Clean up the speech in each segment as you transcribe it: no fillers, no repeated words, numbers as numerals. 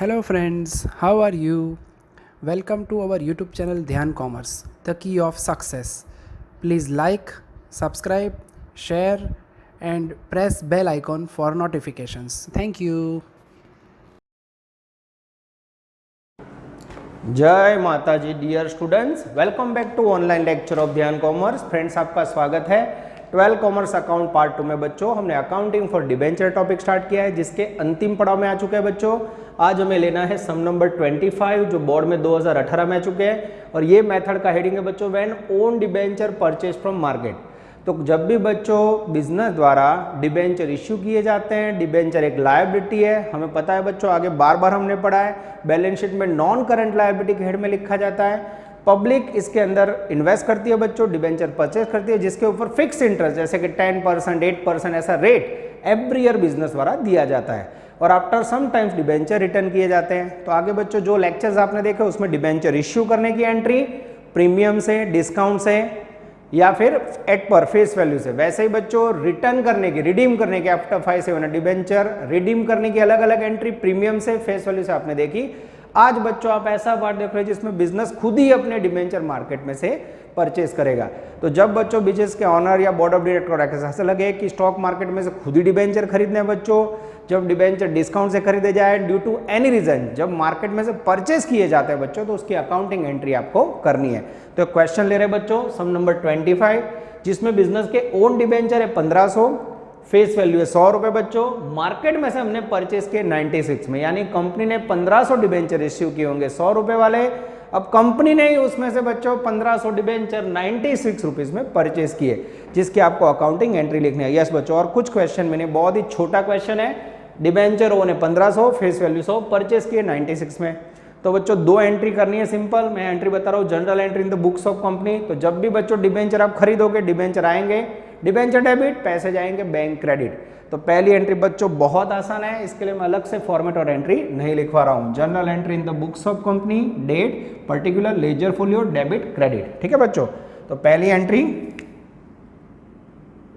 Hello friends, how are you? Welcome to our YouTube channel Dhyan Commerce, the key of success. Please like, subscribe, share and press bell icon for notifications. Thank you. जय माता जी dear students, welcome back to online lecture of Dhyan commerce. Friends, आपका स्वागत है 12 commerce account part 2 में। बच्चों, हमने accounting for debenture topic start किया है, जिसके अंतिम पड़ाव में आ चुके हैं। बच्चों, आज हमें लेना है सम नंबर 25, जो बोर्ड में 2018 में आ चुके हैं। और ये मेथड का हेडिंग है बच्चों, when own debenture purchase from market. तो जब भी बच्चों बिजनेस द्वारा डिबेंचर इश्यू किए जाते हैं, डिबेंचर एक लायबिलिटी है, हमें पता है बच्चों, आगे बार बार हमने पढ़ा है, बैलेंस शीट में नॉन करंट लायबिलिटी के हेड में लिखा जाता है। पब्लिक इसके अंदर इन्वेस्ट करती है बच्चों, डिबेंचर परचेज करती है, जिसके ऊपर फिक्स इंटरेस्ट जैसे कि 10%, 8% ऐसा रेट एवरी ईयर बिजनेस द्वारा दिया जाता है। और after some times debenture return किए जाते हैं। तो आगे बच्चों जो लेक्चर्स आपने देखे उसमें डिबेंचर इश्यू करने की एंट्री प्रीमियम से, डिस्काउंट से या फिर एट पर फेस वैल्यू से, वैसे ही बच्चों रिटर्न करने की, रिडीम करने की आफ्टर 5 से डिबेंचर रिडीम करने की अलग अलग एंट्री प्रीमियम से, फेस वैल्यू से आपने देखी। आज बच्चों आप ऐसा पार्ट देख रहे हो जिसमें बिजनेस खुद ही अपने डिबेंचर मार्केट में से परचेज करेगा। तो जब बच्चों बिजनेस के ऑनर या बोर्ड ऑफ डायरेक्टर ऐसा लगे कि स्टॉक मार्केट में से खुद ही डिबेंचर खरीदने हैं बच्चों, जब डिबेंचर डिस्काउंट से खरीदे जाए ड्यू टू एनी रीजन, जब मार्केट में से परचेज किए जाते हैं बच्चों, तो उसकी अकाउंटिंग एंट्री आपको करनी है। तो क्वेश्चन ले रहे हैं बच्चों सम नंबर 25, जिसमें बिजनेस के ओन डिबेंचर है 1500, फेस वैल्यू है 100 रुपए बच्चों। मार्केट में से हमने परचेज किए 96 में, यानी कंपनी ने 1500 डिबेंचर इश्यू किए होंगे 100 रुपए वाले। अब कंपनी ने ही उसमें से बच्चों 1500 डिबेंचर 96 रुपीज में परचेज किए, जिसकी आपको अकाउंटिंग एंट्री लिखनी है। यस बच्चों, और कुछ क्वेश्चन मैंने, बहुत ही छोटा क्वेश्चन है, डिबेंचर ओन है 1500, फेस वैल्यू 100, परचेज किए 96 में। तो बच्चों दो एंट्री करनी है, सिंपल। मैं एंट्री बता रहा हूँ, general entry in the books of company. तो जब भी बच्चों डिबेंचर आप खरीदोगे, डिबेंचर आएंगे, डिबेंचर डेबिट, पैसे जाएंगे बैंक क्रेडिट। तो पहली एंट्री बच्चों बहुत आसान है, इसके लिए मैं अलग से फॉर्मेट और एंट्री नहीं लिखवा रहा हूँ। General entry in the books of company, date, particular, ledger folio, debit, credit. ठीक है बच्चों, तो पहली entry,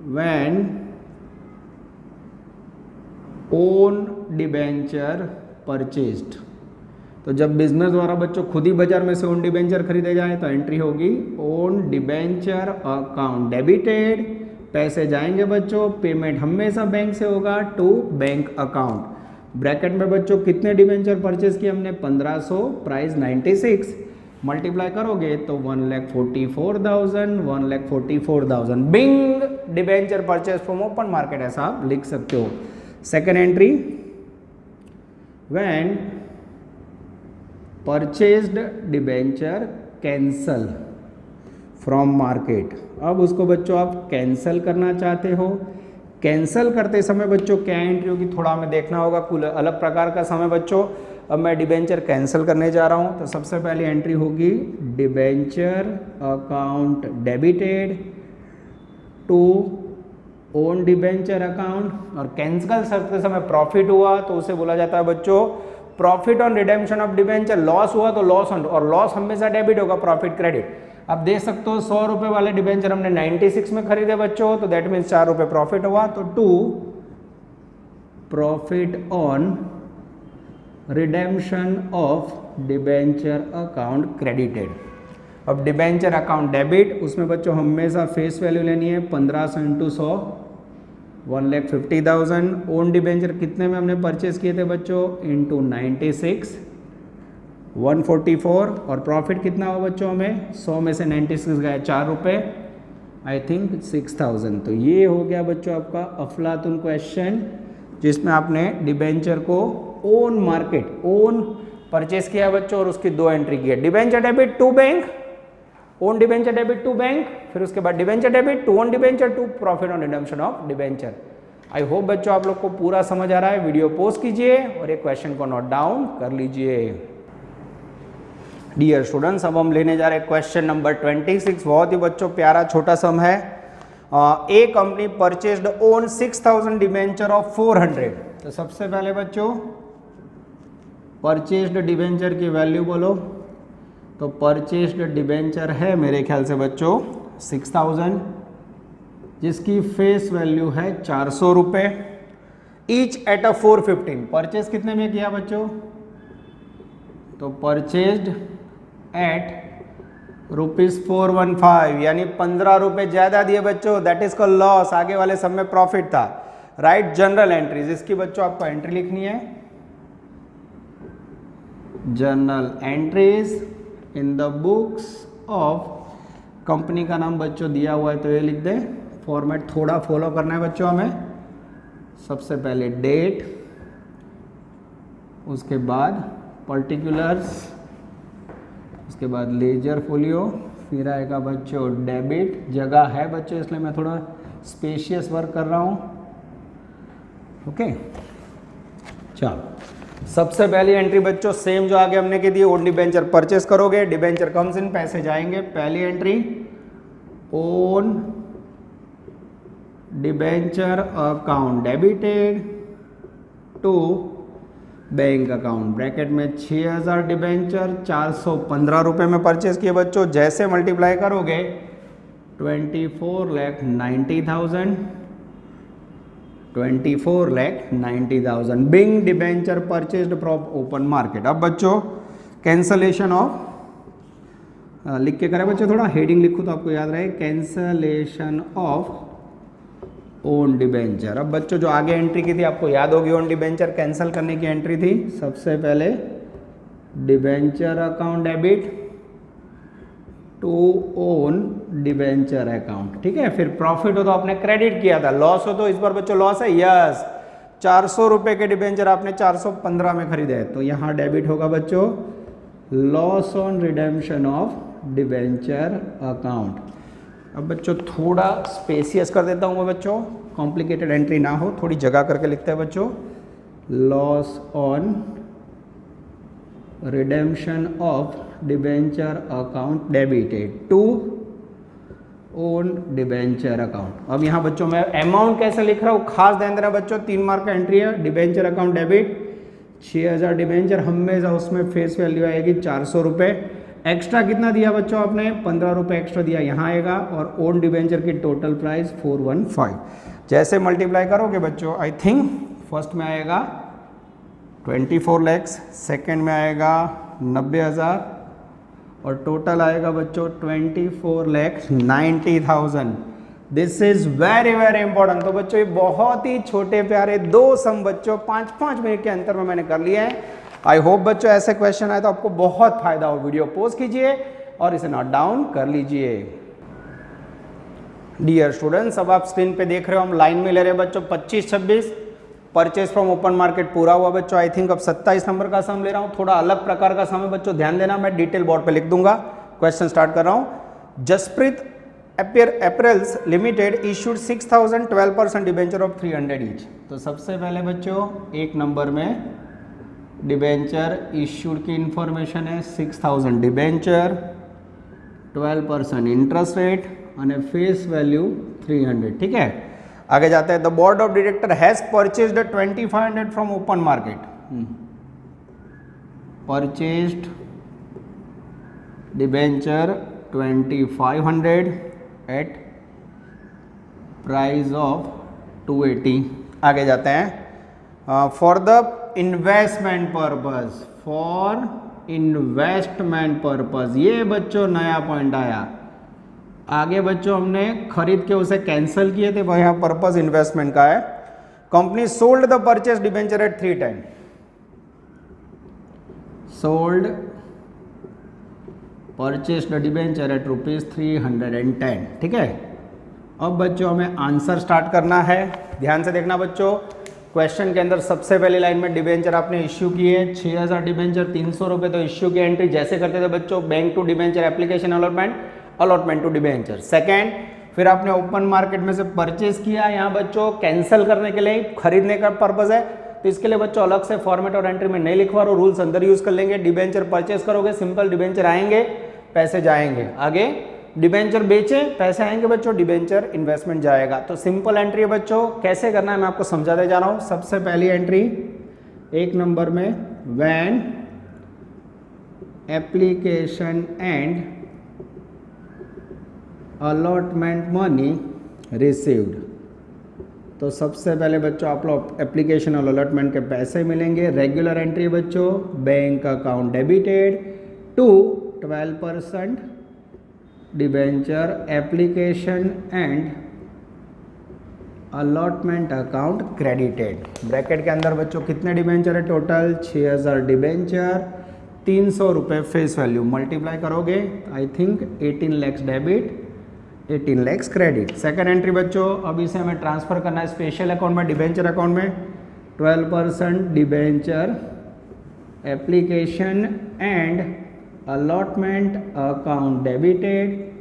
when own debenture purchased. तो जब बिजनेस द्वारा बच्चों खुद ही बाजार में से ओन डिबेंचर खरीदे जाए तो एंट्री होगी ओन डिबेंचर अकाउंट डेबिटेड, पैसे जाएंगे बच्चों, पेमेंट हमेशा बैंक से होगा टू बैंक अकाउंट। ब्रैकेट में बच्चों कितने डिबेंचर परचेज किए हमने, 1500, प्राइस 96, मल्टीप्लाई करोगे तो 1,44,000, 1,44,000 being debenture purchase from open market, ऐसा आप लिख सकते हो। Second entry, when purchased debenture cancel from market. अब उसको बच्चों आप कैंसल करना चाहते हो। कैंसल करते समय बच्चों क्या एंट्री होगी, थोड़ा हमें देखना होगा, कुल अलग प्रकार का समय बच्चों। अब मैं डिबेंचर कैंसल करने जा रहा हूँ, तो सबसे पहली एंट्री होगी debenture account debited to own debenture account. और कैंसिल करते समय प्रॉफिट हुआ तो उसे बोला जाता है बच्चों profit on redemption of debenture. Loss हुआ तो लॉस ऑन, और लॉस हमेशा डेबिट होगा, प्रॉफिट क्रेडिट। आप देख सकते हो 100 रुपए वाले डिबेंचर हमने 96 में खरीदे बच्चों, तो दैट मीन्स 4 रुपए प्रॉफिट हुआ, तो to profit on redemption of debenture account credited. अब डिबेंचर अकाउंट डेबिट, उसमें बच्चों हमेशा फेस वैल्यू लेनी है 1500 इंटू 100, 1,50,000। ओन डिबेंचर कितने में हमने परचेज किए थे बच्चों, इंटू 96, 144। और प्रॉफिट कितना हुआ बच्चों हमें, 100 में से 96 गया 4 रुपये, आई थिंक 6,000। तो ये हो गया बच्चों आपका अफलातुन क्वेश्चन, जिसमें आपने डिबेंचर को ओन मार्केट, ओन परचेज किया बच्चों, और उसकी दो एंट्री की है। Debenture debit to bank, own debenture debit to bank, फिर उसके बाद debenture debit to own debenture to profit on redemption of debenture. I hope बच्चों आप लोग को पूरा समझ आ रहा है। वीडियो पॉज कीजिए और एक क्वेश्चन को नोट डाउन कर लीजिए। डियर स्टूडेंट्स, अब हम लेने जा रहे हैं क्वेश्चन नंबर 26। बहुत ही बच्चों प्यारा छोटा सम है। A company purchased own 6000 debenture of 400। तो सबसे पहले बच्चों परचेज्ड डिबेंचर की वैल्यू बोलो। तो परचेज्ड डिबेंचर है मेरे ख्याल से बच्चों 6000, जिसकी फेस वैल्यू है 400 रुपये, ईच एट अ 415। परचेज कितने में किया बच्चों, तो परचेज्ड एट ₹415 यानी 15 रुपए ज्यादा दिए बच्चों, दैट इज कॉल्ड लॉस। आगे वाले सब में प्रॉफिट था। राइट जनरल एंट्रीज, इसकी बच्चों आपको एंट्री लिखनी है, journal entries in the books of, company का नाम बच्चों दिया हुआ है तो ये लिख दें। फॉर्मेट थोड़ा फॉलो करना है बच्चों हमें। सबसे पहले डेट, उसके बाद पर्टिकुलर्स, उसके बाद लेजर फोलियो, फिर आएगा बच्चों डेबिट। जगह है बच्चों इसलिए मैं थोड़ा स्पेशियस वर्क कर रहा हूँ। ओके चलो, सबसे पहली एंट्री बच्चों सेम जो आगे हमने की थी, ओन डिबेंचर परचेस करोगे, डिबेंचर कम्स इन, पैसे जाएंगे। पहली entry own debenture account debited to bank account, bracket में 6000 डिबेंचर 415 रुपये में परचेस किए बच्चों। जैसे मल्टीप्लाई करोगे 24,90,000, 24,90,000 being debenture purchased from open market. अब बच्चों कैंसलेशन ऑफ, लिख के करें बच्चों, थोड़ा हेडिंग लिखो तो आपको याद रहे, कैंसलेशन ऑफ ओन डिबेंचर। अब बच्चों जो आगे एंट्री की थी आपको याद होगी, ओन डिबेंचर कैंसिल करने की एंट्री थी। सबसे पहले debenture account debit to own debenture account, ठीक है। फिर प्रॉफिट हो तो आपने क्रेडिट किया था, लॉस हो तो इस बार बच्चों लॉस है, यस। 400 रुपये के डिबेंचर आपने 415 में खरीदे तो यहाँ डेबिट होगा बच्चों loss on redemption of debenture account. अब बच्चों थोड़ा स्पेसियस कर देता हूँ मैं बच्चों, कॉम्प्लिकेटेड एंट्री ना हो, थोड़ी जगह करके लिखते हैं बच्चों, loss on redemption of debenture account debited to own debenture account. अब यहाँ बच्चों मैं अमाउंट कैसे लिख रहा हूँ खास ध्यान देना बच्चों, 3 मार्क का एंट्री है। डिबेंचर अकाउंट डेबिट 6000 डिबेंचर, हमेशा उसमें फेस वैल्यू आएगी 400 रुपये। एक्स्ट्रा कितना दिया बच्चों आपने, 15 रुपये एक्स्ट्रा दिया, यहाँ आएगा। और ओन डिबेंचर की टोटल प्राइस 415। जैसे मल्टीप्लाई करोगे बच्चों, आई थिंक फर्स्ट में आएगा 24 लाख, सेकेंड में आएगा 90,000 और टोटल आएगा बच्चों 24,90,000। This is very very important. तो बच्चों ये बहुत ही छोटे प्यारे 2 सम बच्चों 5-5 मिनट के अंतर में मैंने कर लिया है। आई होप बच्चों ऐसे क्वेश्चन आए तो आपको बहुत फायदा हो। वीडियो पॉज कीजिए और इसे नोट डाउन कर लीजिए। डियर स्टूडेंट्स, अब आप स्क्रीन पे देख रहे हो हम लाइन में ले रहे हैं बच्चों 25-26 परचेज फ्रॉम ओपन मार्केट पूरा हुआ बच्चों। आई थिंक अब 27 नंबर का सम ले रहा हूँ, थोड़ा अलग प्रकार का सम है बच्चों, ध्यान देना। मैं डिटेल बोर्ड पे लिख दूंगा। क्वेश्चन स्टार्ट कर रहा हूँ। Jaspreet apparels limited issued 6000 12% debenture of 300 each. तो सबसे पहले बच्चों एक नंबर में डिबेंचर इशूड की इंफॉर्मेशन है, 6000 डिबेंचर, 12% इंटरेस्ट रेट और फेस वैल्यू 300, ठीक है। आगे जाते हैं। The board of director has purchased 2500 from open market, purchased debenture 2500 at price of 280। आगे जाते हैं। For the investment purpose, for investment purpose, ये बच्चों नया पॉइंट आया। आगे बच्चों हमने खरीद के उसे कैंसिल किए थे, वह यहाँ पर्पज इन्वेस्टमेंट का है। Company sold the purchase debenture at 310, sold purchase the debenture at ₹310, ठीक है। अब बच्चों हमें आंसर स्टार्ट करना है, ध्यान से देखना बच्चों। क्वेश्चन के अंदर सबसे पहली लाइन में डिबेंचर आपने इश्यू किए 6000 डिबेंचर 300 रुपये, तो इश्यू की एंट्री जैसे करते थे बच्चों, bank to debenture application allotment, allotment to debenture. Second, फिर आपने ओपन मार्केट में से परचेज किया, यहाँ बच्चों कैंसिल करने के लिए, खरीदने का पर्पज है, तो इसके लिए बच्चों अलग से फॉर्मेट और एंट्री में नहीं लिखवा रहा, रूल्स अंदर यूज कर लेंगे। डिबेंचर परचेज करोगे, सिंपल डिबेंचर आएंगे, पैसे जाएंगे। आगे डिबेंचर बेचे, पैसे आएंगे बच्चों, डिबेंचर इन्वेस्टमेंट जाएगा। तो सिंपल एंट्री है बच्चों, कैसे करना है मैं आपको समझाते जा रहा हूं। सबसे पहली एंट्री एक नंबर में, when application and allotment money received, तो सबसे पहले बच्चों आप लोग एप्लीकेशन और अलॉटमेंट के पैसे मिलेंगे। रेगुलर एंट्री बच्चों, bank account debited to 12% debenture application and allotment account credited. Bracket के अंदर बच्चों कितने डिबेंचर है टोटल? 6000 डिबेंचर, 300 रुपये फेस वैल्यू, मल्टीप्लाई करोगे I think 18 lakhs debit, 18 lakhs credit. Second entry बच्चों, अब इसे हमें ट्रांसफर करना है स्पेशल अकाउंट में, डिबेंचर अकाउंट में। 12% debenture application and allotment account debited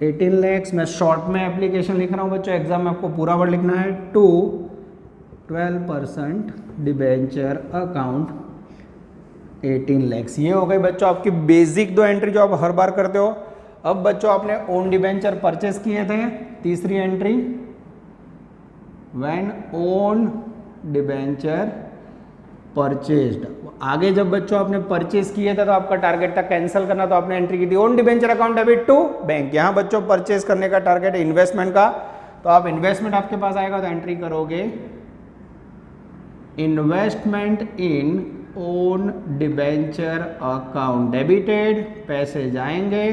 18 lakhs. मैं शॉर्ट में एप्लीकेशन लिख रहा हूँ बच्चों, एग्जाम में आपको पूरा वर्ड लिखना है। To 12% debenture account 18 lakhs. ये हो गई बच्चों आपकी बेसिक दो एंट्री जो आप हर बार करते हो। अब बच्चों आपने ओन डिबेंचर परचेस किए थे, तीसरी entry, when own debenture purchased. आगे जब बच्चों आपने परचेस किए थे तो आपका टारगेट था कैंसिल करना, तो आपने एंट्री की थी own debenture account debit to bank. यहां बच्चों परचेस करने का टारगेट है इन्वेस्टमेंट का, तो आप इन्वेस्टमेंट आपके पास आएगा तो एंट्री करोगे investment in own debenture account debited, पैसे जाएंगे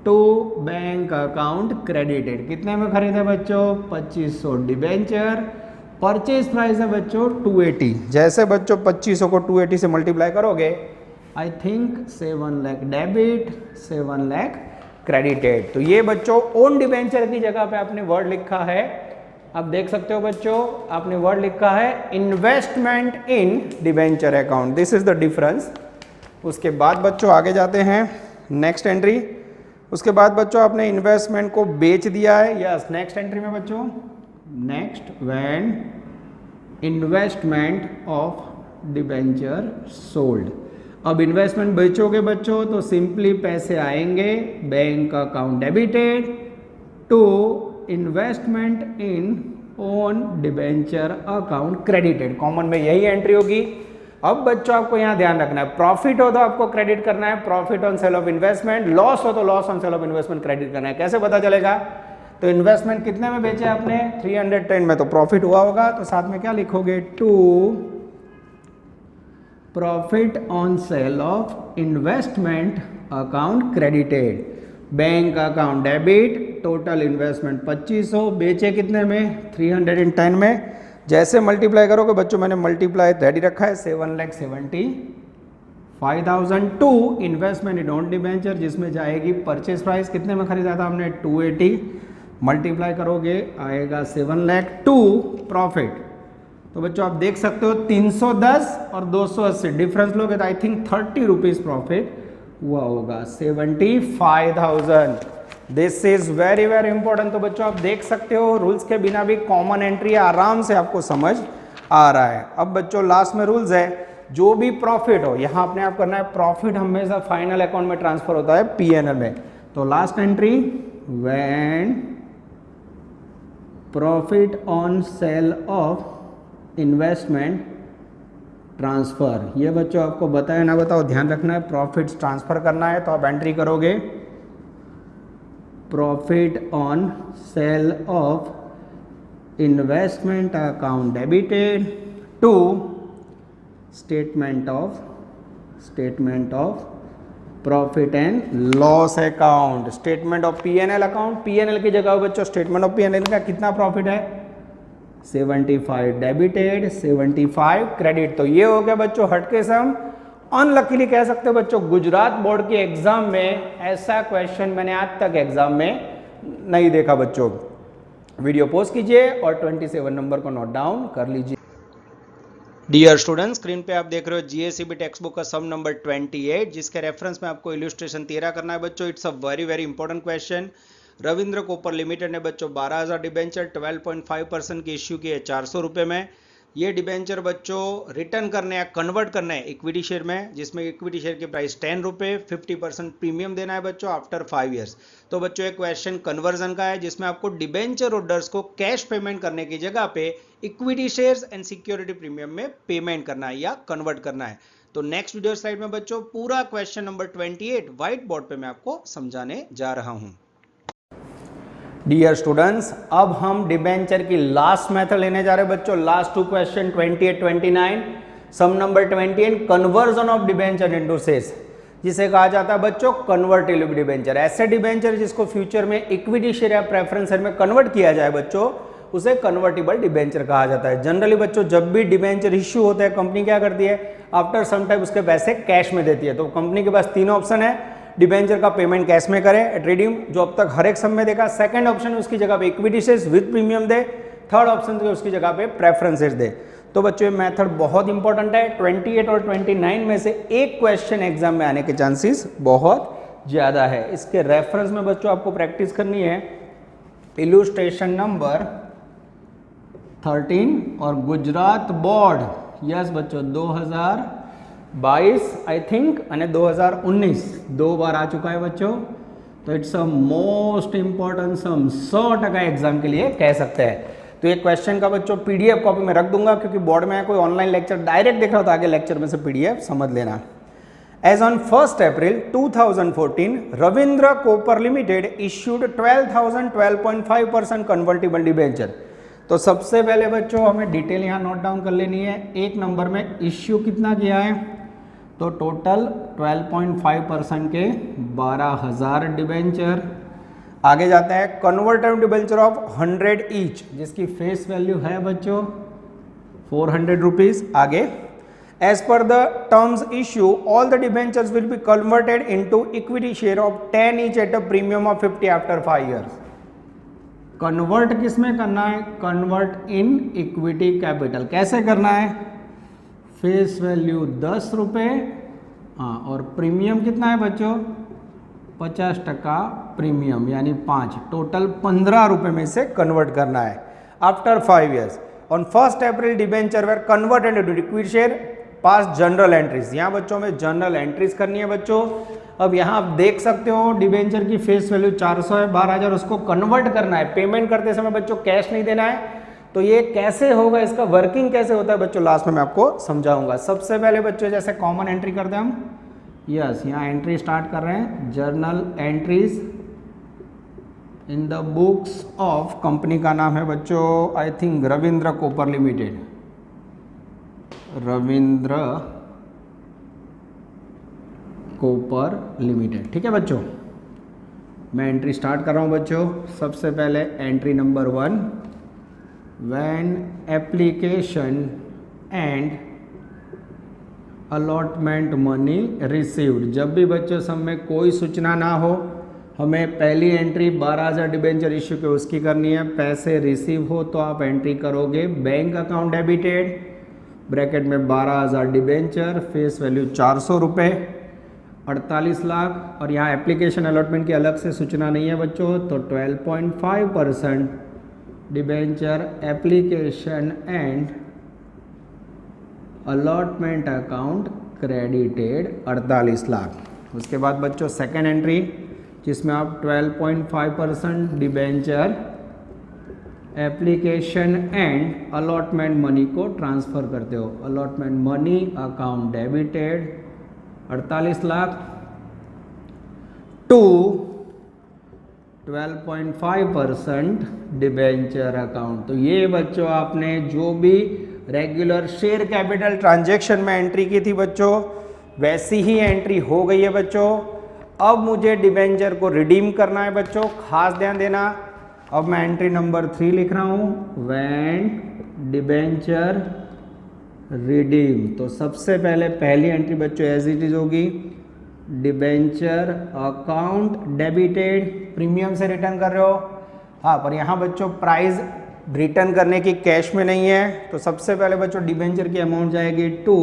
टू बैंक अकाउंट क्रेडिटेड। कितने में खरीदे बच्चों? 2500 डिबेंचर, परचेज प्राइस है बच्चों 280। जैसे बच्चों 2500 को 280 से मल्टीप्लाई करोगे I think 7 lakh debit, 7 lakh credited. तो ये बच्चों ओन डिबेंचर की जगह पे आपने वर्ड लिखा है, आप देख सकते हो बच्चों, आपने वर्ड लिखा है investment in debenture account, this is the difference. उसके बाद बच्चों आगे जाते हैं नेक्स्ट एंट्री। उसके बाद बच्चों आपने इन्वेस्टमेंट को बेच दिया है। यस, नेक्स्ट एंट्री में बच्चों, next when investment of debenture sold. अब इन्वेस्टमेंट बेचोगे बच्चों तो सिंपली पैसे आएंगे bank account debited to investment in own debenture account credited. Common में यही एंट्री होगी। अब बच्चों आपको यहां ध्यान रखना है, प्रॉफिट हो तो आपको क्रेडिट करना है profit on sale of investment, loss हो तो loss on sale of investment credit करना है। कैसे पता चलेगा? तो इन्वेस्टमेंट कितने में बेचे आपने? 310 में, तो प्रॉफिट हुआ होगा, तो साथ में क्या लिखोगे? To profit on sale of investment account credited, bank account debit, total investment 2500, बेचे कितने में? 310 में। जैसे मल्टीप्लाई करोगे बच्चों, मैंने मल्टीप्लाई रेडी रखा है 7,75,000 to investment in own debenture, जिसमें जाएगी परचेज प्राइस, कितने में खरीदा था हमने? 280, मल्टीप्लाई करोगे आएगा 7 लाख टू प्रॉफिट। तो बच्चों आप देख सकते हो 310 और 280 डिफरेंस लोगे तो आई थिंक 30 रुपीज प्रॉफिट हुआ होगा, 75,000। This is very very important. तो बच्चों आप देख सकते हो रूल्स के बिना भी कॉमन एंट्री आराम से आपको समझ आ रहा है। अब बच्चों लास्ट में रूल्स है, जो भी प्रॉफिट हो यहां अपने आप करना है, प्रॉफिट हमेशा फाइनल अकाउंट में ट्रांसफर होता है पीएनएल में। तो last entry, when profit on sale of investment transfer. ये बच्चों आपको बताया ना बताओ, ध्यान रखना है, प्रॉफिट ट्रांसफर करना है तो आप एंट्री करोगे profit on sale of investment account debited to statement of profit and loss account, statement of PNL account. PNL की जगह बच्चों स्टेटमेंट ऑफ पीएनएल का कितना प्रॉफिट है? 75 डेबिटेड, 75 क्रेडिट। तो ये हो गया बच्चों हटके सम। अनलकीली कह सकते हो बच्चों, गुजरात बोर्ड के एग्जाम में ऐसा क्वेश्चन मैंने आज तक एग्जाम में नहीं देखा बच्चों। वीडियो पॉज कीजिए और 27 नंबर को नोट डाउन कर लीजिए। डियर स्टूडेंट, स्क्रीन पे आप देख रहे हो जीएसईबी टेक्स्ट बुक का सम नंबर 28, जिसके रेफरेंस में आपको इलस्ट्रेशन 13 करना है बच्चों। It's a very very important question. Ravindra Copper limited ने बच्चों 12,000 डिबेंचर 12.5% की इश्यू की है 400 रुपये में। ये डिबेंचर बच्चों रिटर्न करने या कन्वर्ट करने हैं इक्विटी शेयर में, जिसमें इक्विटी शेयर की प्राइस 10 रुपये, 50% प्रीमियम देना है बच्चों आफ्टर 5 ईयर्स। तो बच्चों एक क्वेश्चन कन्वर्जन का है, जिसमें आपको डिबेंचर होल्डर्स को कैश पेमेंट करने की जगह पे equity shares and security premium में पेमेंट करना है या कन्वर्ट करना है। तो नेक्स्ट वीडियो स्लाइड में बच्चों पूरा क्वेश्चन नंबर 28 व्हाइट बोर्ड पे मैं आपको समझाने जा रहा हूं। डियर स्टूडेंट्स, अब हम डिबेंचर की लास्ट मेथड लेने जा रहे हैं बच्चों। Last two question 28, 29, sum number 20 and conversion of debenture into shares, जिसे कहा जाता है बच्चों कन्वर्टिबल डिबेंचर। ऐसे डिबेंचर जिसको फ्यूचर में इक्विटी शेयर या प्रेफरेंस शेयर में कन्वर्ट किया जाए बच्चों, उसे कन्वर्टिबल डिबेंचर कहा जाता है। जनरली बच्चों जब भी डिबेंचर इश्यू होता है, कंपनी क्या करती है, आफ्टर सम टाइम उसके पैसे कैश में देती है। तो कंपनी के पास तीन ऑप्शन है, डिबेंचर का पेमेंट कैश में करे एट रिडीम, जो अब तक हर एक समय देखा। सेकंड ऑप्शन उसकी जगह पे equity shares with premium they. Third option उसकी जगह पे प्रेफरेंस शेयर्स दे। तो बच्चों ये मेथड बहुत इंपॉर्टेंट है। 28 और 29 में से एक क्वेश्चन एग्जाम में आने के चांसेस बहुत ज्यादा है। इसके रेफरेंस में बच्चों आपको प्रैक्टिस करनी है इलुस्ट्रेशन नंबर 13 और गुजरात बोर्ड, यस बच्चों 2022 आई थिंक और 2019 दो बार आ चुका है बच्चों। तो it's a most important sum, 100% exam के लिए कह सकते हैं। तो ये क्वेश्चन का बच्चों पीडीएफ कॉपी में रख दूंगा, क्योंकि बोर्ड में कोई ऑनलाइन लेक्चर डायरेक्ट देख रहा हो तो आगे लेक्चर में से पीडीएफ समझ लेना। As on 1 April 2014 Ravindra Copper Limited issued 12,012.5% convertible debenture. तो सबसे पहले बच्चों हमें डिटेल यहाँ नोट डाउन कर लेनी है। एक नंबर में इश्यू कितना किया है, तो टोटल 12.5% के 12,000 डिबेंचर। आगे जाते हैं कन्वर्टेबल डिबेंचर ऑफ 100 ईच, जिसकी फेस वैल्यू है बच्चों 400 रुपीज। आगे एज पर the terms issue all the debentures will be converted into equity share of 10 each at a premium of 50 after 5 years. Convert किस में करना है, कन्वर्ट इन इक्विटी कैपिटल। कैसे करना है, फेस वैल्यू 10 रुपये, हाँ, और प्रीमियम कितना है बच्चों 50% प्रीमियम यानी 5, टोटल 15 रुपये में से कन्वर्ट करना है after 5 years. On 1 April debenture were converted into equity share pass journal entries. यहाँ बच्चों में जनरल एंट्रीज करनी है बच्चों। अब यहाँ आप देख सकते हो डिबेंचर की फेस वैल्यू 400 है, 12,000 उसको कन्वर्ट करना है। पेमेंट करते समय बच्चों कैश नहीं देना है। तो ये कैसे होगा, इसका वर्किंग कैसे होता है बच्चों लास्ट में मैं आपको समझाऊंगा। सबसे पहले बच्चों जैसे कॉमन एंट्री करते हैं हम, यस यहाँ एंट्री स्टार्ट कर रहे हैं, journal entries in the books of, company का नाम है बच्चों I think Ravindra Copper limited, Ravindra Copper limited. ठीक है बच्चों, मैं एंट्री स्टार्ट कर रहा हूं बच्चों। सबसे पहले entry number 1, when application and allotment money received. जब भी बच्चों सब में कोई सूचना ना हो, हमें पहली एंट्री 12,000 डिबेंचर इश्यू के उसकी करनी है। पैसे रिसीव हो तो आप एंट्री करोगे बैंक अकाउंट डेबिटेड, ब्रैकेट में 12,000 डिबेंचर, फेस वैल्यू 400 रुपये, 48 लाख। और यहाँ एप्लीकेशन अलॉटमेंट की अलग से सूचना नहीं है बच्चों, तो 12.5% debenture application and allotment account credited 48 lakh. उसके बाद बच्चों सेकेंड एंट्री, जिसमें आप 12.5% debenture application and allotment money को ट्रांसफ़र करते हो। Allotment money account debited 48 lakh to 12.5% debenture account. तो ये बच्चों आपने जो भी रेगुलर शेयर कैपिटल ट्रांजैक्शन में एंट्री की थी बच्चों, वैसी ही एंट्री हो गई है बच्चों। अब मुझे डिबेंचर को रिडीम करना है बच्चों, खास ध्यान देना। अब मैं एंट्री नंबर 3 लिख रहा हूं, व्हेन डिबेंचर रिडीम। तो सबसे पहले पहली एंट्री बच्चों एज इट इज होगी, डिबेंचर अकाउंट डेबिटेड, प्रीमियम से रिटर्न कर रहे हो, हाँ, पर यहाँ बच्चों प्राइस रिटर्न करने की कैश में नहीं है। तो सबसे पहले बच्चों डिबेंचर की अमाउंट जाएगी टू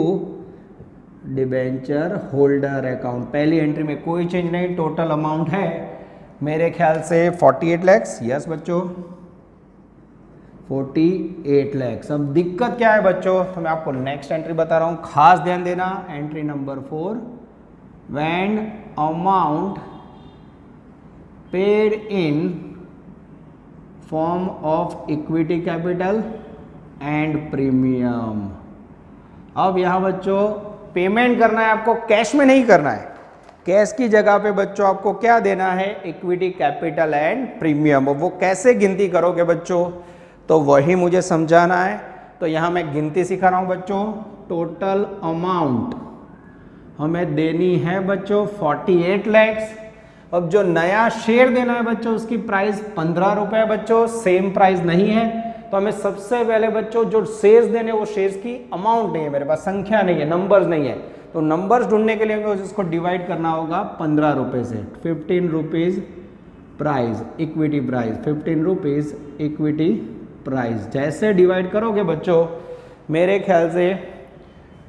डिबेंचर होल्डर अकाउंट। पहली एंट्री में कोई चेंज नहीं, टोटल अमाउंट है मेरे ख्याल से 48 लैक्स। यस बच्चों 48 लैक्स। अब दिक्कत क्या है बच्चों, तो मैं आपको नेक्स्ट एंट्री बता रहा हूं, खास ध्यान देना। Entry number 4, when amount paid in form of equity capital and premium. अब यहां बच्चों पेमेंट करना है आपको, कैश में नहीं करना है। कैश की जगह पे बच्चों आपको क्या देना है, इक्विटी कैपिटल एंड प्रीमियम। वो कैसे गिनती करोगे बच्चों, तो वही मुझे समझाना है। तो यहां मैं गिनती सिखा रहा हूं बच्चों। टोटल अमाउंट हमें देनी है बच्चों 48 लैक्स। अब जो नया शेयर देना है बच्चों उसकी प्राइस 15 रुपए बच्चों, सेम प्राइस नहीं है। तो हमें सबसे पहले बच्चों जो शेयर्स देने, वो शेयर्स की अमाउंट नहीं है मेरे पास, संख्या नहीं है, नंबर्स नहीं है। तो नंबर्स ढूंढने के लिए हमें उसको डिवाइड करना होगा 15 रुपए से। 15 rupees price, equity price, 15 rupees equity price. जैसे डिवाइड करोगे बच्चों, मेरे ख्याल से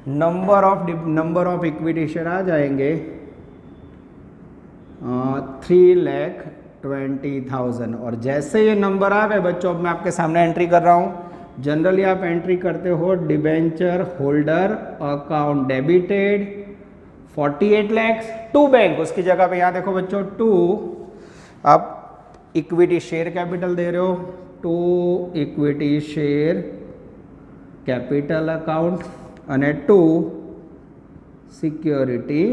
नंबर ऑफ इक्विटी शेयर आ जाएंगे 3,20,000। और जैसे ये नंबर आ गए बच्चों, अब मैं आपके सामने एंट्री कर रहा हूं। जनरली आप एंट्री करते हो debenture holder account debited 48 lakhs to bank, उसकी जगह पे यहां देखो बच्चों 2 आप इक्विटी शेयर कैपिटल दे रहे हो, 2 इक्विटी शेयर कैपिटल अकाउंट અને 2 सिक्योरिटी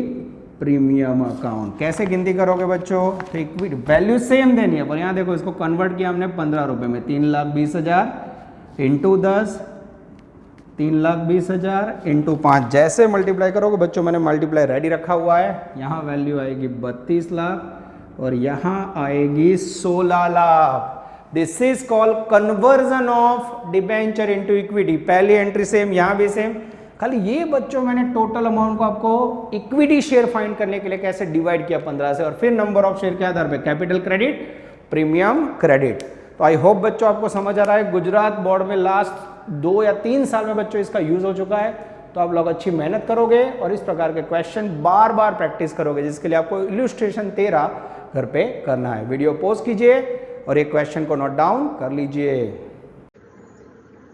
प्रीमियम अकाउंट। कैसे गिनती करोगे बच्चों, तो इक्विटी वैल्यू सेम देनी है, पर यहां देखो इसको कन्वर्ट किया हमने 15 रुपए में। 3,20,000 इंटू 10, 3,20,000 इंटू 5। जैसे मल्टीप्लाई करोगे बच्चों, मैंने मल्टीप्लाई रेडी रखा हुआ है। यहाँ वैल्यू आएगी 32 लाख और यहाँ आएगी 16 lakh. This is called conversion of debenture into equity. पहली एंट्री सेम, यहाँ भी सेम, खाली ये बच्चों मैंने टोटल अमाउंट को आपको इक्विटी शेयर फाइंड करने के लिए कैसे डिवाइड किया 15 से, और फिर नंबर ऑफ शेयर के आधार पे कैपिटल क्रेडिट, प्रीमियम क्रेडिट। तो आई होप बच्चों आपको समझ आ रहा है। गुजरात बोर्ड में लास्ट 2 या 3 साल में बच्चों इसका यूज हो चुका है। तो आप लोग अच्छी मेहनत करोगे और इस प्रकार के क्वेश्चन बार बार प्रैक्टिस करोगे, जिसके लिए आपको इल्यूस्ट्रेशन 13 घर पे करना है। वीडियो पॉज कीजिए और एक क्वेश्चन को नोट डाउन कर लीजिए।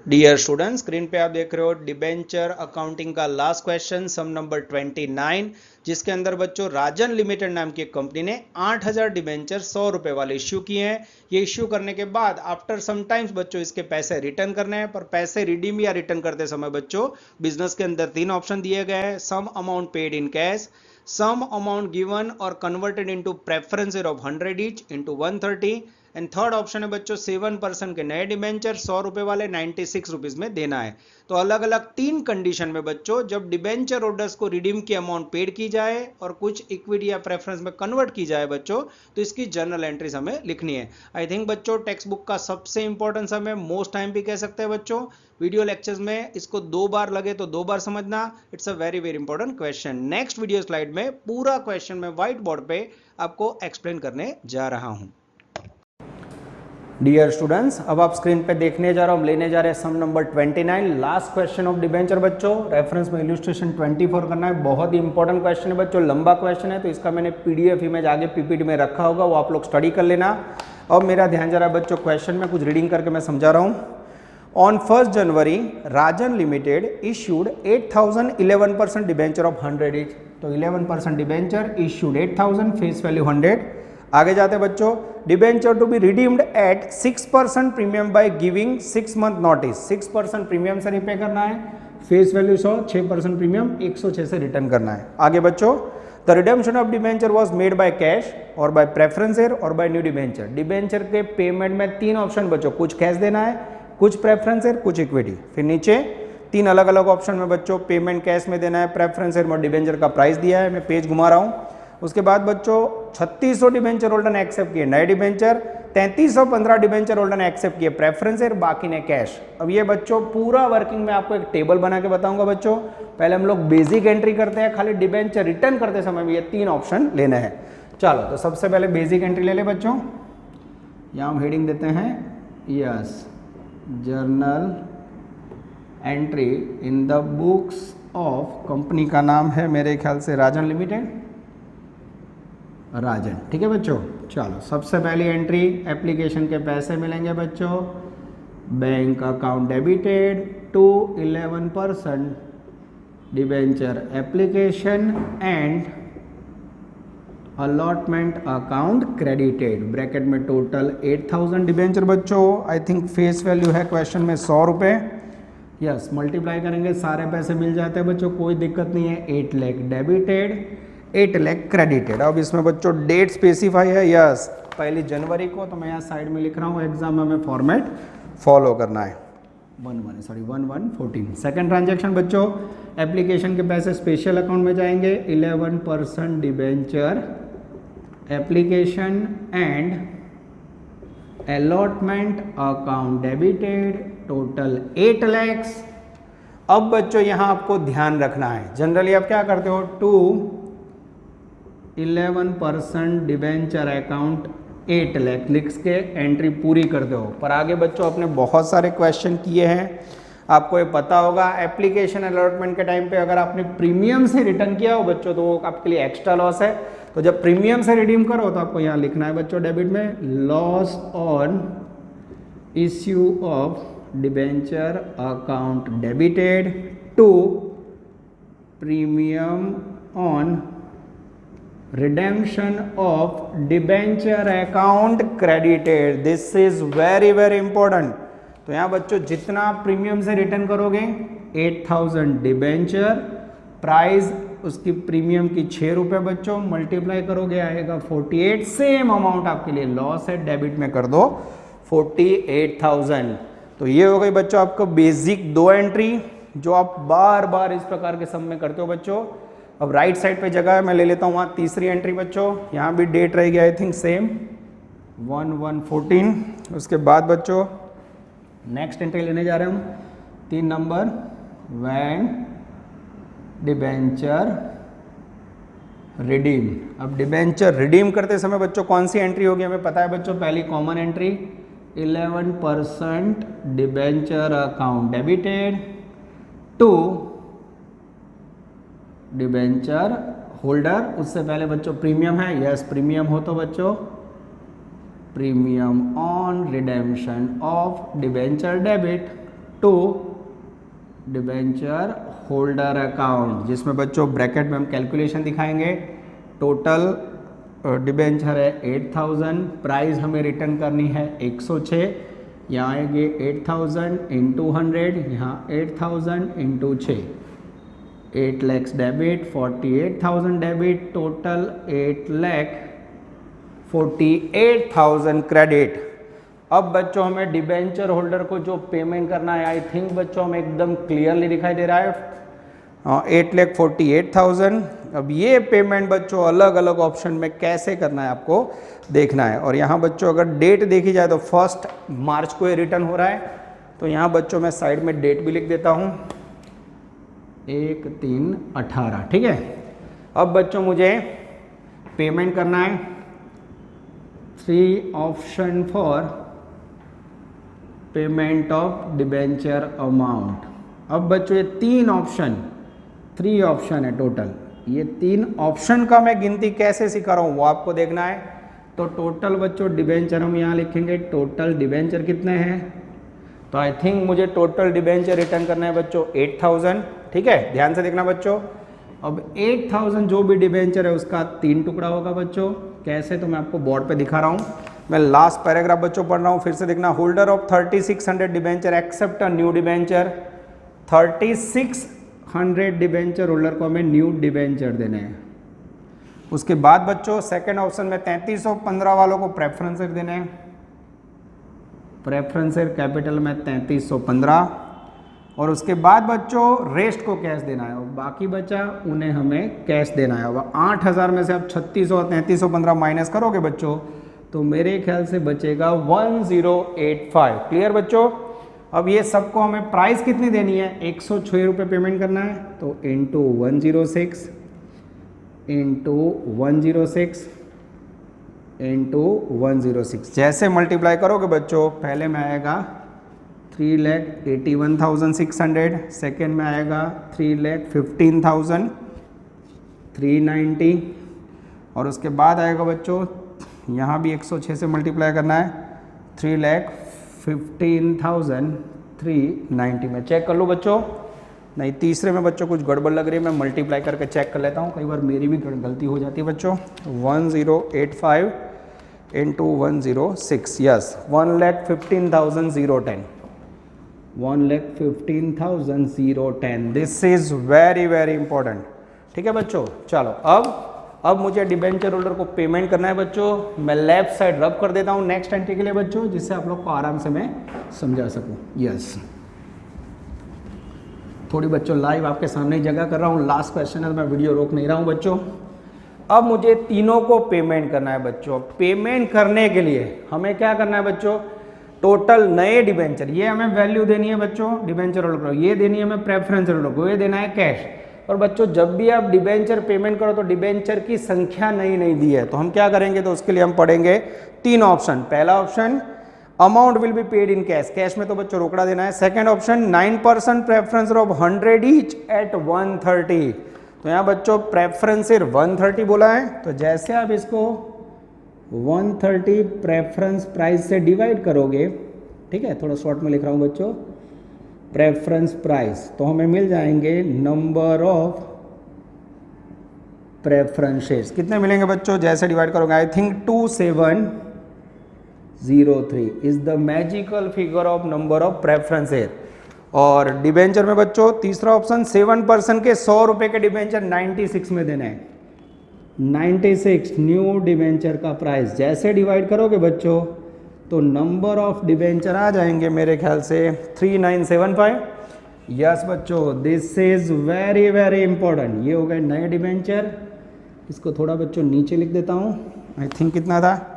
डियर स्टूडेंट, स्क्रीन पे आप देख रहे हो डिबेंचर अकाउंटिंग का लास्ट क्वेश्चन, सम नंबर 29, जिसके अंदर बच्चों राजन लिमिटेड नाम की एक कंपनी ने 8000 डिबेंचर 100 रुपए वाले इश्यू किए हैं। ये इश्यू करने के बाद आफ्टर सम टाइम्स बच्चों इसके पैसे रिटर्न करने हैं। पर पैसे रिडीम या रिटर्न करते समय बच्चों बिजनेस के अंदर 3 ऑप्शन दिए गए हैं। Some amount paid in cash, some amount given और converted into preference share of 100 each into 130, and third option है बच्चों 7% के नए डिबेंचर 100 रुपए वाले 96 रुपीज में देना है। तो अलग अलग 3 कंडीशन में बच्चों जब डिबेंचर होल्डर्स को रिडीम की अमाउंट पेड की जाए और कुछ इक्विटी या प्रेफरेंस में कन्वर्ट की जाए बच्चों, तो इसकी जर्नल एंट्रीज हमें लिखनी है। आई थिंक बच्चों टेक्स्ट बुक का सबसे इंपॉर्टेंट सम है, मोस्ट टाइम भी कह सकते हैं बच्चों। वीडियो लेक्चर्स में इसको 2 बार लगे तो 2 बार समझना। It's a very very important question. Next video slide में पूरा क्वेश्चन में व्हाइट बोर्ड पे आपको एक्सप्लेन करने जा रहा हूं। डियर स्टूडेंट्स, अब आप स्क्रीन पे देखने जा रहे हो, हम लेने जा रहे हैं sum number 29, last question of debenture बच्चों। रेफरेंस में इल्यूस्ट्रेशन 24 करना है। बहुत ही इंपॉर्टेंट क्वेश्चन है बच्चों, लंबा क्वेश्चन है, तो इसका मैंने पीडीएफ इमेज आगे पीपीटी में रखा होगा, वो आप लोग स्टडी कर लेना। अब मेरा ध्यान जा रहा है बच्चों क्वेश्चन में, कुछ रीडिंग करके मैं समझा रहा हूँ। On 1 January Rajan limited issued 8000 11% debenture of 100 each. तो 11% डिबेंचर इश्यूड 8000, फेस वैल्यू 100। आगे जाते बच्चों, debenture to be redeemed at 6% premium by giving 6 month notice. 6% premium से रिपे करना है, फेस वैल्यू 100, 6% प्रीमियम 106 से रिटर्न करना है। आगे बच्चों, the redemption of debenture was made by cash और बाय प्रेफरेंस शेयर और बाय न्यू डिबेंचर। डिबेंचर के पेमेंट में 3 ऑप्शन बच्चों, कुछ कैश देना है, कुछ प्रेफरेंस शेयर, कुछ इक्विटी। फिर नीचे 3 अलग अलग ऑप्शन में बच्चों पेमेंट कैश में देना है, प्रेफरेंस शेयर में डिबेंचर का प्राइस दिया है, मैं पेज घुमा रहा हूँ। उसके बाद बच्चों 3600 डिबेंचर होल्डर ने एक्सेप्ट किए नए डिबेंचर, 3315 डिबेंचर होल्डर ने एक्सेप्ट किए प्रेफरेंस शेयर, बाकी ने कैश। अब ये बच्चों पूरा वर्किंग में आपको एक टेबल बना के बताऊंगा बच्चों। पहले हम लोग बेसिक एंट्री करते हैं, खाली डिबेंचर रिटर्न करते समय में ये 3 ऑप्शन लेने हैं। चलो तो सबसे पहले बेसिक एंट्री ले ले बच्चों। यहाँ हम हेडिंग देते हैं yes, journal entry in the books of, company का नाम है मेरे ख्याल से राजन लिमिटेड, राजन, ठीक है बच्चों। चलो सबसे पहली एंट्री, एप्लीकेशन के पैसे मिलेंगे बच्चों, bank account debited to 11% debenture application and allotment account credited, bracket में टोटल 8000 डिबेंचर बच्चों। आई थिंक फेस वैल्यू है क्वेश्चन में 100 रुपये। यस, मल्टीप्लाई करेंगे सारे पैसे मिल जाते हैं बच्चों, कोई दिक्कत नहीं है। 8 लाख डेबिटेड 8 लाख क्रेडिटेड। अब इसमें बच्चों डेट स्पेसिफाई है, यस 1 जनवरी को, तो मैं यहाँ साइड में लिख रहा हूँ, एग्जाम में हमें फॉर्मेट फॉलो करना है। 1114। सेकेंड ट्रांजेक्शन बच्चों, एप्लीकेशन के पैसे स्पेशल अकाउंट में जाएंगे, 11% debenture application and allotment account debited, total 8 lakh. अब बच्चों यहाँ आपको ध्यान रखना है, जनरली आप क्या करते हो, टू 11% डिबेंचर अकाउंट 8 लाख लिख के एंट्री पूरी करते हो। पर आगे बच्चों अपने बहुत सारे क्वेश्चन किए हैं, आपको ये पता होगा, एप्लीकेशन अलॉटमेंट के टाइम पे अगर आपने प्रीमियम से रिटर्न किया हो बच्चों तो वो आपके लिए एक्स्ट्रा लॉस है। तो जब प्रीमियम से रिडीम करो तो आपको यहाँ लिखना है बच्चों डेबिट में, loss on issue of debenture account debited to premium on redemption of debenture account credited। this is very very important। तो यहाँ बच्चों जितना प्रीमियम से रिटर्न करोगे 8000 डिबेंचर, प्राइस उसकी प्रीमियम की 6 रुपये बच्चों, मल्टीप्लाई करोगे आएगा 48, सेम अमाउंट आपके लिए लॉस है, डेबिट में कर दो 48,000। तो ये हो गई बच्चों आपको बेसिक 2 एंट्री जो आप बार बार इस प्रकार के सम में करते हो बच्चों। अब राइट साइड पे जगह है, मैं ले लेता हूँ वहाँ तीसरी एंट्री बच्चों, यहाँ भी डेट रहेगी आई थिंक सेम 1114। उसके बाद बच्चों नेक्स्ट एंट्री लेने जा रहे हैं हम 3 नंबर, व्हेन डिबेंचर रिडीम। अब डिबेंचर रिडीम करते समय बच्चों कौन सी एंट्री होगी हमें पता है बच्चों, पहली common entry 11% debenture account debited to debenture holder. उससे पहले बच्चों प्रीमियम है, यस प्रीमियम हो तो बच्चों premium on redemption of debenture debit to debenture holder account, जिसमें बच्चों ब्रैकेट में हम कैलकुलेशन दिखाएंगे। टोटल डिबेंचर है 8000, प्राइस हमें रिटर्न करनी है 106, यहाँ आएंगे 8000 इंटू 100, यहाँ 8000 into 6, 8 lakhs debit, 48,000 debit, total 8,48,000 credit. अब बच्चों हमें डिबेंचर होल्डर को जो पेमेंट करना है, आई थिंक बच्चों हमें एकदम क्लियरली दिखाई दे रहा है 8,48,000। अब ये पेमेंट बच्चों अलग अलग ऑप्शन में कैसे करना है आपको देखना है। और यहाँ बच्चों अगर डेट देखी जाए तो 1 मार्च को ये रिटर्न हो रहा है, तो यहाँ बच्चों मैं साइड में डेट भी लिख देता हूँ 1/3/18, ठीक है। अब बच्चों मुझे पेमेंट करना है, 3 option for payment of debenture amount. अब बच्चों ये 3 ऑप्शन है टोटल, ये 3 ऑप्शन का मैं गिनती कैसे सिखा रहा हूँ वो आपको देखना है। तो टोटल बच्चों डिबेंचर हम यहाँ लिखेंगे, टोटल डिबेंचर कितने हैं, तो आई थिंक मुझे टोटल डिबेंचर रिटर्न करना है बच्चों 8000, ठीक है। ध्यान से देखना बच्चों, अब 8000 जो भी डिबेंचर है उसका 3 टुकड़ा होगा बच्चों। कैसे, तो मैं आपको बोर्ड पे दिखा रहा हूँ, मैं लास्ट पैराग्राफ बच्चों पढ़ रहा हूँ, फिर से देखना। Holder of 3600 debenture except a new debenture, 3600 debenture holder को हमें न्यू डिबेंचर देने हैं। उसके बाद बच्चों सेकंड ऑप्शन में 3315 वालों को प्रेफरेंसर देने हैं, प्रेफरेंसर कैपिटल में 3315। और उसके बाद बच्चों रेस्ट को कैश देना है, और बाकी बचा उन्हें हमें कैश देना है। अब 8000 में से आप 3600 और 3315 माइनस करोगे बच्चों तो मेरे ख्याल से बचेगा 1085। क्लियर बच्चों। अब ये सबको हमें प्राइस कितनी देनी है, 106 रुपये पेमेंट करना है, तो इंटू 106 इंटू 106 इंटू 106 जैसे मल्टीप्लाई करोगे बच्चों, पहले में आएगा 3,81,600, सेकेंड में आएगा 3,15,390, और उसके बाद आएगा बच्चों यहाँ भी 106 से मल्टीप्लाई करना है, 3,15,390 में। चेक कर लो बच्चों, नहीं तीसरे में बच्चों कुछ गड़बड़ लग रही है, मैं मल्टीप्लाई करके चेक कर लेता हूँ, कई बार मेरी भी गलती हो जाती है बच्चों। 1085 into 106, yes 1,15,010, 1,15,010। This is very very important, ठीक है बच्चों। चलो अब अब मुझे डिबेंचर होल्डर को पेमेंट करना है बच्चों। मैं लेफ्ट साइड रब कर देता हूँ नेक्स्ट एंट्री के लिए बच्चों, जिससे आप लोग को आराम से मैं समझा सकूँ। यस, थोड़ी बच्चों लाइव आपके सामने ही जगह कर रहा हूँ। लास्ट क्वेश्चन है तो मैं वीडियो रोक नहीं रहा हूँ बच्चों। अब मुझे तीनों को पेमेंट करना है बच्चों। पेमेंट करने के लिए हमें क्या करना है बच्चों, टोटल नए डिबेंचर, ये हमें वैल्यू देनी है बच्चों डिबेंचर होल्डर को, ये देनी है हमें प्रेफरेंस होल्डर को, ये देना है कैश। और बच्चों जब भी आप डिबेंचर पेमेंट करो तो डिबेंचर की संख्या नहीं दी है, तो हम क्या करेंगे, तो उसके लिए हम पढ़ेंगे तीन ऑप्शन। पहला option amount will be paid in cash, cash में तो बच्चों रोकड़ा देना है। Second option 9% preference of 100 each eight 130, तो यहाँ बच्चों प्रेफरेंस 130 बोला है, तो जैसे आप इसको 130 प्रेफरेंस प्राइस से डिवाइड करोगे, ठीक है, थोड़ा शॉर्ट में लिख रहा हूँ बच्चों, प्रेफरेंस प्राइस, तो हमें मिल जाएंगे नंबर ऑफ प्रेफरेंस शेयर्स। कितने मिलेंगे बच्चों, जैसे डिवाइड करोगे, I think 2703 is the magical figure of number of preference share. और डिबेंचर में बच्चों तीसरा ऑप्शन 7% के 100 रुपए के डिबेंचर 96 में देना है। 96 न्यू डिबेंचर का प्राइस, जैसे डिवाइड करोगे बच्चों तो नंबर ऑफ डिबेंचर आ जाएंगे मेरे ख्याल से 3975। यस बच्चों, this is very very important. ये हो गए नए डिबेंचर, इसको थोड़ा बच्चों नीचे लिख देता हूँ। आई थिंक कितना था,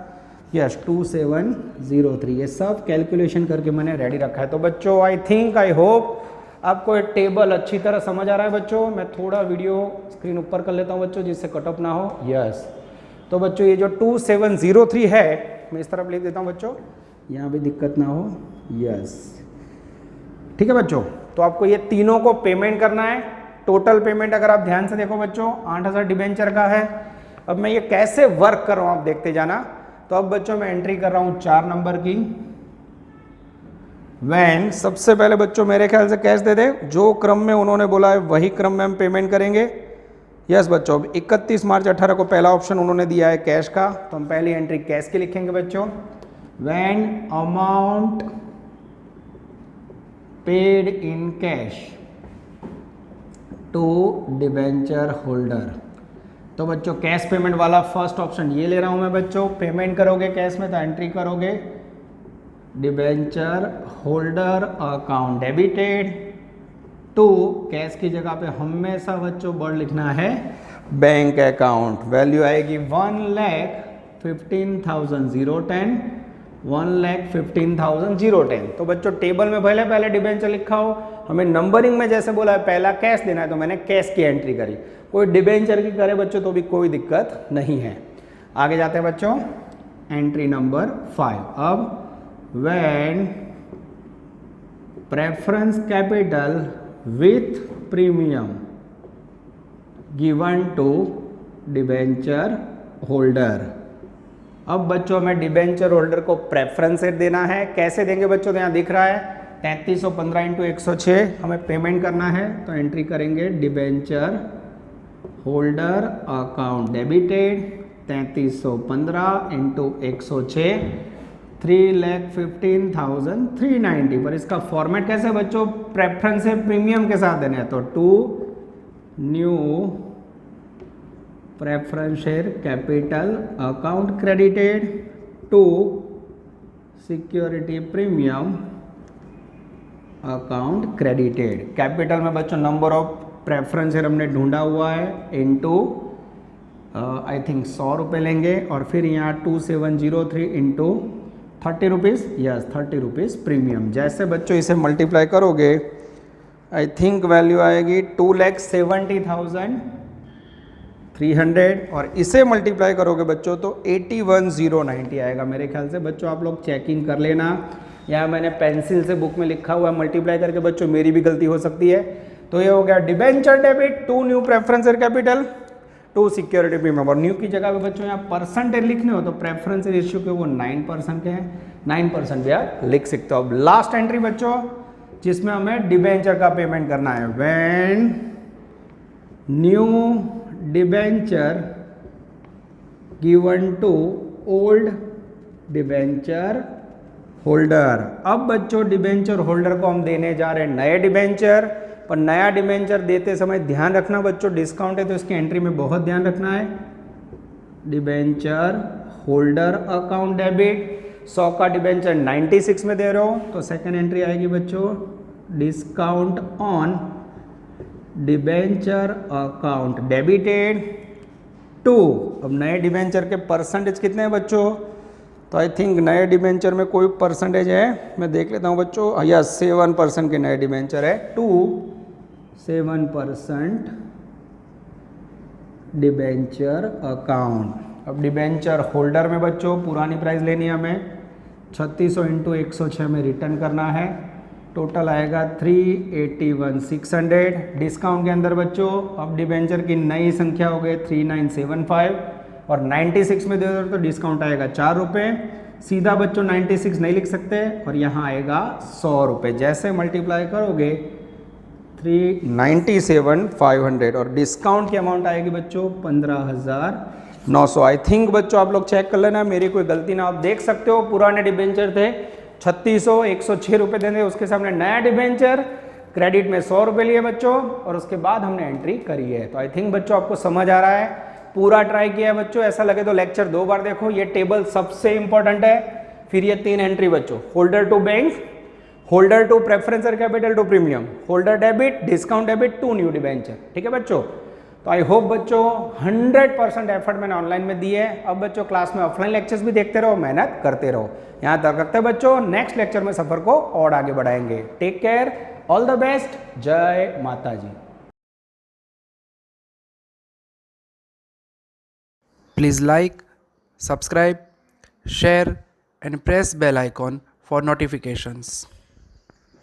यस 2703, ये सब कैलकुलेशन करके मैंने रेडी रखा है। तो बच्चों आई थिंक आई होप आपको ये टेबल अच्छी तरह समझ आ रहा है बच्चों। मैं थोड़ा वीडियो स्क्रीन ऊपर कर लेता हूँ बच्चों, जिससे कट ऑफ ना हो। यस, तो बच्चों ये जो 2703 है, मैं इस तरफ लिख देता हूँ बच्चों, यहाँ भी दिक्कत ना हो। यस, ठीक है बच्चों, तो आपको ये तीनों को पेमेंट करना है। टोटल पेमेंट अगर आप ध्यान से देखो बच्चों 8000 डिबेंचर का है। अब मैं ये कैसे वर्क कर रहा हूँ आप देखते जाना। तो अब बच्चों मैं एंट्री कर रहा हूँ 4 नंबर की। वैन सबसे पहले बच्चों मेरे ख्याल से कैश दे दे, जो क्रम में उन्होंने बोला है वही क्रम में हम पेमेंट करेंगे। यस बच्चों, 31 मार्च 18 को पहला ऑप्शन उन्होंने दिया है कैश का, तो हम पहली एंट्री कैश की लिखेंगे बच्चों। When amount paid in cash to debenture holder, तो बच्चों कैश पेमेंट वाला फर्स्ट ऑप्शन ये ले रहा हूं मैं बच्चों। पेमेंट करोगे कैश में तो एंट्री करोगे debenture holder account debited to, cash की जगह पे हमेशा बच्चों वर्ड लिखना है बैंक अकाउंट। वैल्यू आएगी 1,15,010, 1,15,010। तो बच्चों टेबल में पहले डिबेंचर लिखा हो, हमें नंबरिंग में जैसे बोला है पहला कैश देना है, तो मैंने कैश की एंट्री करी। कोई डिबेंचर की करे बच्चों तो भी कोई दिक्कत नहीं है। आगे जाते हैं बच्चों, एंट्री नंबर 5। अब when preference capital with premium given to debenture holder. अब बच्चों हमें डिबेंचर होल्डर को प्रेफरेंस देना है। कैसे देंगे बच्चों, तो यहाँ दिख रहा है 3315 × 106 हमें पेमेंट करना है, तो एंट्री करेंगे डिबेंचर होल्डर अकाउंट डेबिटेड 3315 × 106 3,15,390। पर इसका फॉर्मेट कैसे बच्चों, प्रेफरेंस से प्रीमियम के साथ देना है, तो to new preference share capital account credited to security premium account credited. Capital में बच्चों नंबर ऑफ प्रेफरेंस शेयर हमने ढूंढा हुआ है इनटू आई थिंक 100 रुपये लेंगे, और फिर यहाँ 2703 into 30 rupees, yes 30 rupees premium. जैसे बच्चों इसे मल्टीप्लाई करोगे आई थिंक वैल्यू आएगी 2,70,300, और इसे मल्टीप्लाई करोगे बच्चों तो 81,090 आएगा मेरे ख्याल से। बच्चों आप लोग चेकिंग कर लेना, यहाँ मैंने पेंसिल से बुक में लिखा हुआ है मल्टीप्लाई करके, बच्चों मेरी भी गलती हो सकती है। तो ये हो गया debenture debit to new preference share capital to security premium. और न्यू की जगह पे बच्चों यहाँ परसेंटेज लिखने हो तो प्रेफरेंस रेशियो के वो 9% के हैं, 9% भी आप लिख सकते हो। अब लास्ट एंट्री बच्चों जिसमें हमें डिबेंचर का पेमेंट करना है, when new debenture given to old debenture holder. अब बच्चों डिबेंचर होल्डर को हम देने जा रहे हैं नए डिबेंचर, पर नया डिबेंचर देते समय ध्यान रखना बच्चों डिस्काउंट है तो इसकी एंट्री में बहुत ध्यान रखना है। डिबेंचर होल्डर अकाउंट डेबिट, 100 का डिबेंचर 96 में दे रहे हो तो सेकेंड एंट्री आएगी बच्चों discount on debenture account debited to. अब नए डिबेंचर के परसेंटेज कितने हैं बच्चों, तो आई थिंक नए डिबेंचर में कोई परसेंटेज है, मैं देख लेता हूँ बच्चों, यस 7% के नए डिबेंचर है, टू 7% डिबेंचर अकाउंट। अब डिबेंचर होल्डर में बच्चों पुरानी प्राइस लेनी है हमें 3600 इंटू 106 में रिटर्न करना है, टोटल आएगा 381,600। डिस्काउंट के अंदर बच्चों अब डिबेंचर की नई संख्या हो गई 3975 और 96 में दे दो तो डिस्काउंट आएगा 4 रुपये। सीधा बच्चों 96 नहीं लिख सकते और यहाँ आएगा 100 रुपये। जैसे मल्टीप्लाई करोगे 397,500 और डिस्काउंट की अमाउंट आएगी बच्चों 15,900। आई थिंक बच्चों आप लोग चेक कर लेना, मेरी कोई गलती ना, आप देख सकते हो पुराने डिबेंचर थे 3600, 106 रुपये देंगे, उसके सामने नया डिबेंचर क्रेडिट में 100 रुपये लिए बच्चों और उसके बाद हमने एंट्री करी है। तो आई थिंक बच्चों आपको समझ आ रहा है, पूरा ट्राई किया है बच्चों, ऐसा लगे तो लेक्चर 2 बार देखो, ये टेबल सबसे इंपॉर्टेंट है। फिर ये 3 एंट्री बच्चों, holder to bank, holder to preferential capital to premium, holder debit, discount debit to new debenture. ठीक है बच्चों, तो आई होप बच्चों 100% एफर्ट मैंने ऑनलाइन में दी है। अब बच्चों क्लास में ऑफलाइन लेक्चर्स भी देखते रहो, मेहनत करते रहो। यहाँ तक रखते हैं बच्चों, नेक्स्ट लेक्चर में सफर को और आगे बढ़ाएंगे। Take care, all the best, जय माता जी। Please like, subscribe, share and press bell icon for notifications.